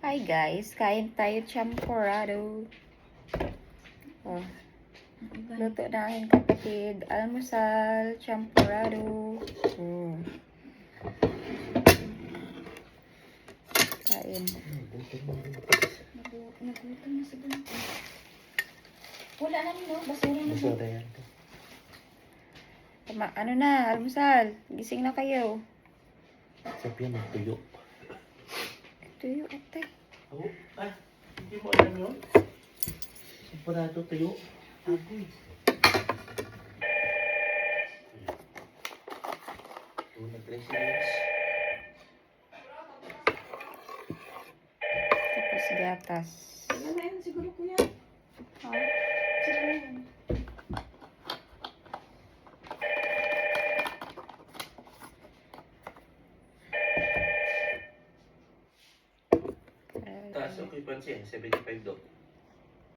Hi guys, kain tayo champurrado. Oh, luto na aking kapatid. Almusal, champurrado. Oh. Kain. Nagutom na sa ganito. Wala na nino, basura na. Basura yan. Tama, ano na, almusal. Gising na kayo. Sabi yan, magtuyo. Ito yung atay. Oh, hindi mo alam yun? Sampurado tuyo. Agoy. Ito na dressings. Tapos gatas. Wala na yun siguro kuya. Oh. Sila na yun. Taas ang kuipansin, 75 daw.